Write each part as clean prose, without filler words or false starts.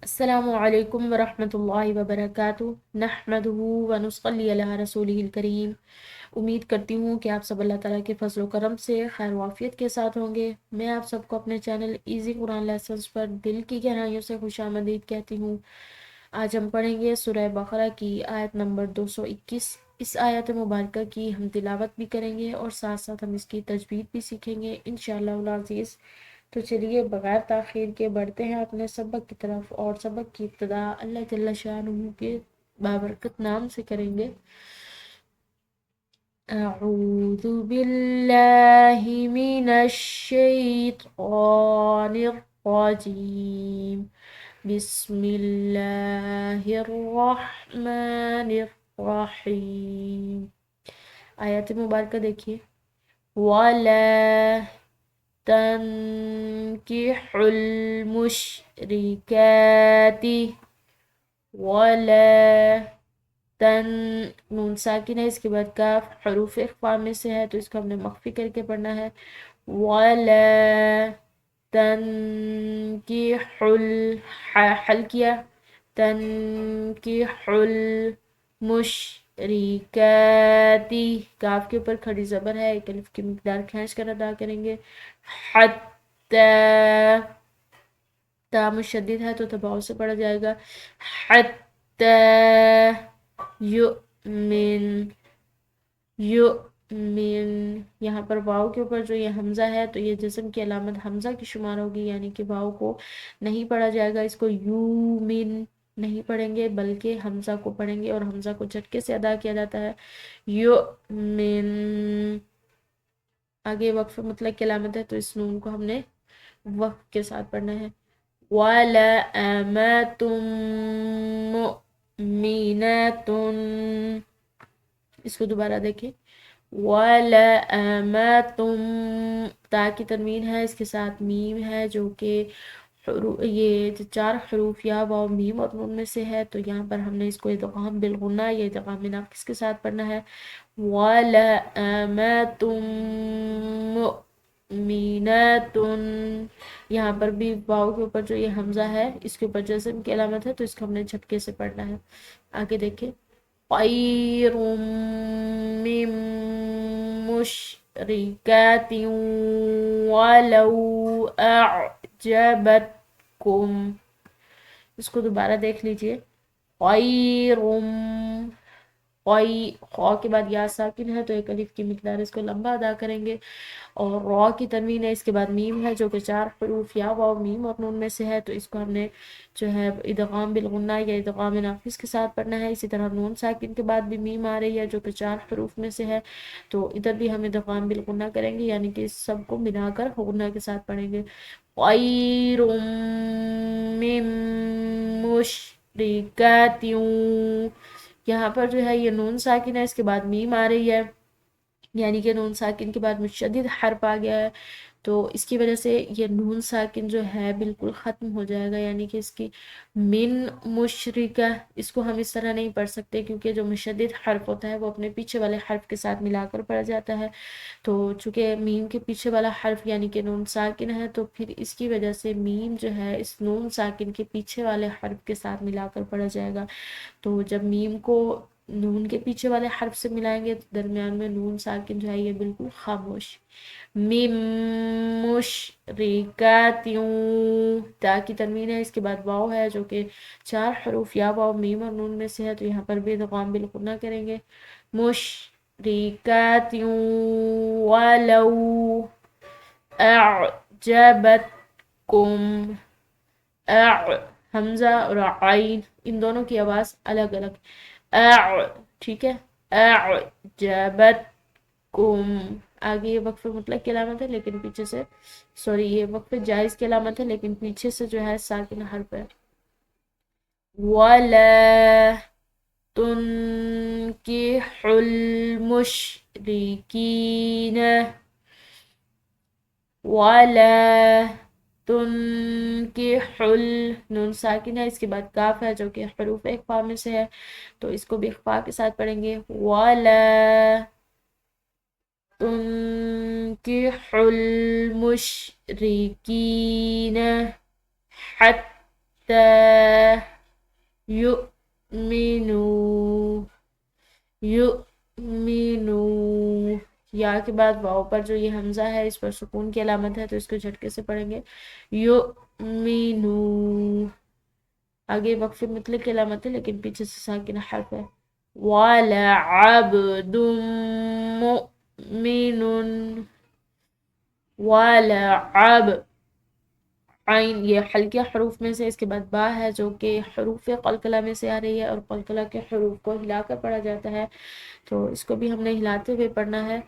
السلام علیکم ورحمۃ اللہ وبرکاتہ، نحمدہ ونصلی علی رسولہ الکریم۔ امید کرتی ہوں کہ آپ سب اللہ تعالیٰ کے فضل و کرم سے خیر و عافیت کے ساتھ ہوں گے۔ میں آپ سب کو اپنے چینل ایزی قرآن لیسنز پر دل کی گہرائیوں سے خوش آمدید کہتی ہوں۔ آج ہم پڑھیں گے سورہ بقرہ کی آیت نمبر 221۔ اس آیت مبارکہ کی ہم تلاوت بھی کریں گے اور ساتھ ساتھ ہم اس کی تجوید بھی سیکھیں گے انشاءاللہ العزیز۔ تو چلیے بغیر تاخیر کے بڑھتے ہیں اپنے سبق کی طرف، اور سبق کی ابتدا اللہ جل شانہ کے بابرکت نام سے کریں گے۔ اعوذ باللہ من الشیطان الرجیم، بسم اللہ الرحمن الرحیم۔ آیت مبارکہ دیکھیے۔ وَلَا تنكحوا المشركات ولا نون ساکن ہے، اس کے بعد کاف حروف اخفاء میں سے ہے تو اس کو ہم نے مخفی کر کے پڑھنا ہے۔ ولا تنكحوا حل کیا، تنكحوا المشركات، کاف کے اوپر کھڑی زبر ہے، ایک الف کی مقدار کھینچ کر ادا کریں گے۔ حتی، تا مشدد ہے تو تباؤ سے پڑھا جائے گا۔ حتی یؤمن، یؤمن، یہاں پر واؤ کے اوپر جو یہ حمزہ ہے تو یہ جسم کی علامت حمزہ کی شمار ہوگی، یعنی کہ واؤ کو نہیں پڑھا جائے گا، اس کو یومن نہیں پڑھیں گے بلکہ حمزہ کو پڑھیں گے، اور حمزہ کو جھٹکے سے ادا کیا جاتا ہے۔ یؤمن، آگے وقف مطلق کی علامت ہے تو اس نون کو ہم نے وقف کے ساتھ پڑھنا ہے۔ وَلَأَمَةٌ مُؤْمِنَةٌ، اس کو دوبارہ دیکھیں۔ وَلَأَمَةٌ، تا کی تنوین ہے، اس کے ساتھ میم ہے جو کہ یہ چار حروف یا واو میم اور نون میں سے ہے، تو یہاں پر ہم نے اس کو ادغام بالغنہ یا ادغام ناقص کے ساتھ پڑھنا ہے۔ وَلَأَمَةٌ مُؤْمِنَةٌ، یہاں پر بھی واو کے اوپر جو یہ حمزہ ہے اس کے اوپر جزم کی علامت ہے تو اس کو ہم نے جھٹکے سے پڑھنا ہے۔ آگے دیکھیں۔ خَيْرٌ مِّن مُشْرِكَاتٍ وَلَوْ أَعْجَبَتْكُمْ، اس کو دوبارہ دیکھ لیجئے۔ خَيْرٌ، خا کے بعد یا ساکن ہے تو ایک الف کی مقدار اس کو لمبا ادا کریں گے، اور را کی تنوین ہے، اس کے بعد میم ہے جو کہ چار حروف یا واو میم اور نون میں سے ہے تو اس کو ہم نے جو ہے ادغام بالغنہ یا ادغام ناقص کے ساتھ پڑھنا ہے۔ اسی طرح نون ساکن کے بعد بھی میم آ رہی ہے جو کہ چار حروف میں سے ہے تو ادھر بھی ہم ادغام بالغنہ کریں گے، یعنی کہ اس سب کو ملا کر غنہ کے ساتھ پڑھیں گے۔ خَيْرٌ مِّن مُشْرِكَاتٍ، یہاں پر جو ہے یہ نون ساکن ہے، اس کے بعد میم آ رہی ہے، یعنی کہ نون ساکن کے بعد مشدد حرف آ گیا ہے تو اس کی وجہ سے یہ نون ساکن جو ہے بالکل ختم ہو جائے گا، یعنی کہ اس کی من مشرکہ، اس کو ہم اس طرح نہیں پڑھ سکتے کیونکہ جو مشدد حرف ہوتا ہے وہ اپنے پیچھے والے حرف کے ساتھ ملا کر پڑھا جاتا ہے، تو چونکہ میم کے پیچھے والا حرف یعنی کہ نون ساکن ہے تو پھر اس کی وجہ سے میم جو ہے اس نون ساکن کے پیچھے والے حرف کے ساتھ ملا کر پڑھا جائے گا، تو جب میم کو نون کے پیچھے والے حرف سے ملائیں گے تو درمیان میں نون ساکن جو ہے یہ بالکل خاموش۔ مِن مُشْرِكَاتٍ، تا کی تنوین ہے، اس کے بعد واو ہے جو کہ چار حروف یا واو میم اور نون میں سے ہے تو یہاں پر بھی ادغام بالغنہ کریں گے۔ مُشْرِكَاتٍ وَلَوْ أَعْجَبَتْكُمْ، حمزہ اور عین ان دونوں کی آواز الگ الگ، ٹھیک ہے۔ اعجبتکم، آگے یہ وقف مطلق کی علامت ہے لیکن پیچھے سے، سوری یہ وقف جائز کی علامت ہے لیکن پیچھے سے جو ہے ساکن حرف ہے۔ وَلَا تُنْكِحُوا الْمُشْرِكِينَ، وَلَا تُنْكِحُوا، نون ساکن ہے، اس کے بعد کاف ہے جو کہ حروف اخفاء میں سے ہے تو اس کو بھی اخفاء کے ساتھ پڑھیں گے۔ وَلَا تُنْكِحُوا الْمُشْرِكِينَ حَتَّى युमिनु, युमिनु। या के बाद वाव पर जो ये हमजा है इस पर सुकून की अलामत है, तो इसको झटके से पढ़ेंगे युमिनु। आगे वक्फ मुतलक की अलामत है लेकिन पीछे से साकिन हर्फ है। वाला अब्दुम मुमिनुन, वाला अब आइन, ये हल्के हरूफ में से इसके बाद बा है जो कि हरूफ कलकला में से आ रही है और कलकला के हरूफ को हिलाकर पढ़ा जाता है, तो इसको भी हमने हिलाते हुए पढ़ना है।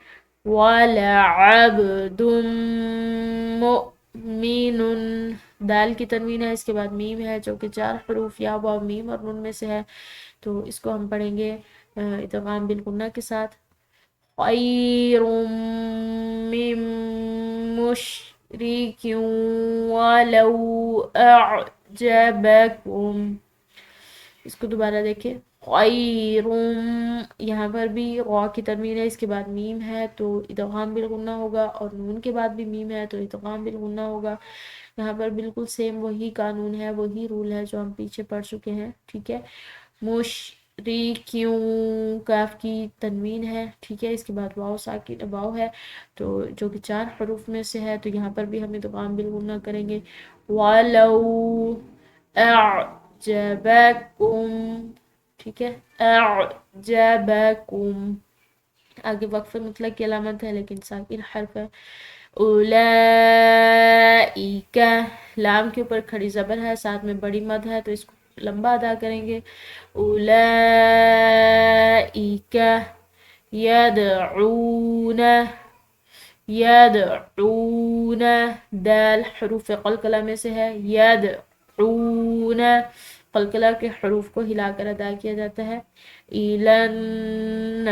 वाला अब्दुम मुमिनुन, दाल की तनवीन है, इसके बाद मीम है जो कि 4 हरूफ या वाव मीम और नून में से है, तो इसको हम पढ़ेंगे इदगाम बिल गुन्ना के साथ। खैरुम मिन मुशरिकिन वलौ अअजबकुम। इसको दोबारा देखें, खैरुम, यहाँ पर भी गौ की तनवीन है, इसके बाद मीम है तो इदगाम बिल गुन्ना होगा, और नून के बाद भी मीम है तो इदगाम बिल गुन्ना होगा। यहाँ पर बिल्कुल सेम वही कानून है, वही रूल है जो हम पीछे पढ़ चुके हैं, ठीक है। मुशरिक्यूं, काफ की तनवीन है, ठीक है, इसके बाद वाव साकिन वाव है तो जो कि 4 हरूफ में से है, तो यहाँ पर भी हम इदगाम बिल गुन्ना करेंगे। वलौ अअजबकुम, ठीक है, अअजबकुम। आगे वक्फ मुतलक की अलामत है लेकिन साकिन हर्फ है। उलाइका, लाम के ऊपर खड़ी जबर है, साथ में बड़ी मद है तो इसको लंबा अदा करेंगे। उलाइका यदऊन, यदऊन, दाल हरूफ कलकला में से है, यदऊन, कलकला के हरूफ को हिलाकर अदा किया जाता है। इलन्नार,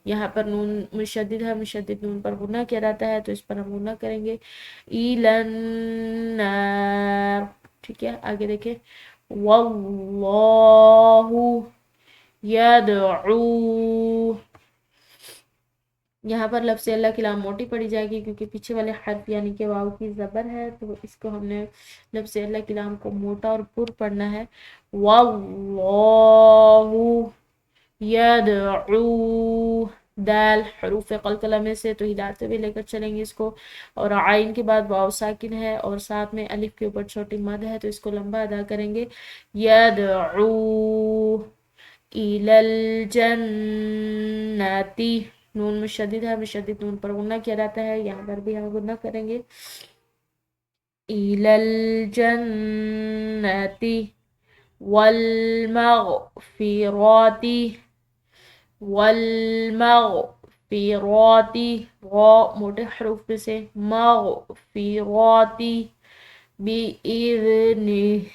यहाँ पर नून मुशद्दिद है, मुशद्दिद नून पर गुना किया जाता है तो इस पर हम गुना करेंगे। इलन्नार, ठीक है, आगे देखें। वल्लाहु यदऊ, यहाँ पर लफ्ज़ अल्लाह की लाम मोटी पड़ी जाएगी क्योंकि पीछे वाले हर्फ यानी कि वाव की ज़बर है, तो इसको हमने लफ्ज़ अल्लाह की लाम को मोटा और पुर पढ़ना है। वल्लाहु यदऊ, दाल हरूफ कलकला में से तो हिलाते हुए लेकर चलेंगे इसको, और आइन के बाद वाव साकिन है और साथ में अलिफ के ऊपर छोटी मद है तो इसको लंबा अदा करेंगे। यदऊ इलल जन्नती, नून मुशद्दिद है, मुशद्दिद नून पर गुन्ना किया जाता है, यहाँ पर भी हम गुन्ना करेंगे। इलल जन्नती वल मगफिराती, वल मगफिराती, गौ मोटे हरूफ में से, मगफिराती बिइज़्नि,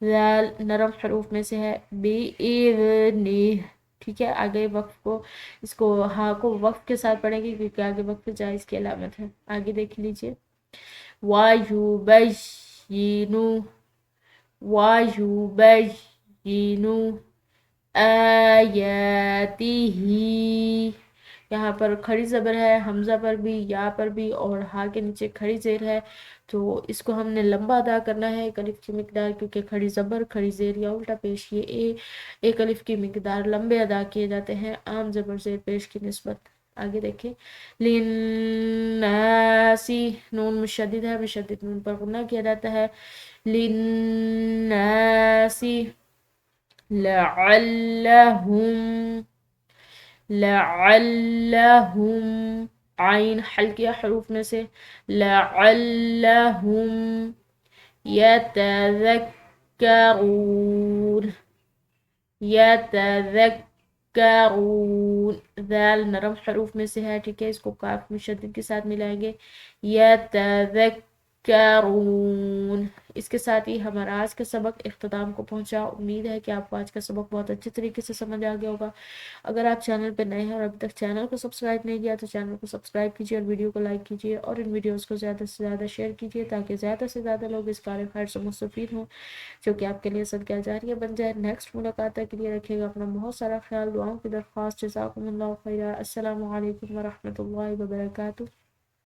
ज़ाल नरम हरूफ में से है, बिइज़्नि, ठीक है। आगे वक्फ को, इसको हाँ को वक्फ के साथ पढ़ेंगे क्योंकि आगे वक्फ जायज़ की अलामत है। आगे देख लीजिए। वायुबय्यिनु, वायुबय्यिनु आयातिही, यहाँ पर खड़ी ज़बर है, हमज़ा पर भी, या पर भी, और हा के नीचे खड़ी ज़ेर है तो इसको हमने लंबा अदा करना है एक अलिफ की मिकदार, क्योंकि खड़ी ज़बर खड़ी ज़ेर या उल्टा पेश ये एक अलिफ की मिकदार लंबे अदा किए जाते हैं आम ज़बर ज़ेर पेश की निस्बत। आगे देखें। लिन्नासी, नून मुशद्दिद है, मुशद्दिद नून पर गुन्ना किया जाता है। लिन्नासी लअल्लहुम, लअल्लहुम, आइन हल्किया हरूफ में से, लअल्लहुम यतज़क्करून, यतज़क्करून, ज़ाल नरम हरूफ में से है, ठीक है, इसको काफ मुशद्दिद के साथ मिलाएंगे। यतज़क्करून। इसके साथ ही हमारा आज का सबक इख्तिताम को पहुंचा। उम्मीद है कि आपको आज का सबक बहुत अच्छे तरीके से समझ आ गया होगा। अगर आप चैनल पर नए हैं और अभी तक चैनल को सब्सक्राइब नहीं किया तो चैनल को सब्सक्राइब कीजिए और वीडियो को लाइक कीजिए और इन वीडियोज़ को ज़्यादा से ज़्यादा शेयर कीजिए ताकि ज़्यादा से ज़्यादा लोग इस कार्य खैर से मुस्तफ़ीद हों, जो कि आपके लिए सदका जारिया बन जाए। नेक्स्ट मुलाकात तक के लिए रखिएगा अपना बहुत सारा ख्याल, दुआओं की दरख्वास्त। जज़ाकुमुल्लाहु खैरा। अस्सलामु अलैकुम व रहमतुल्लाहि व बरकातुहू।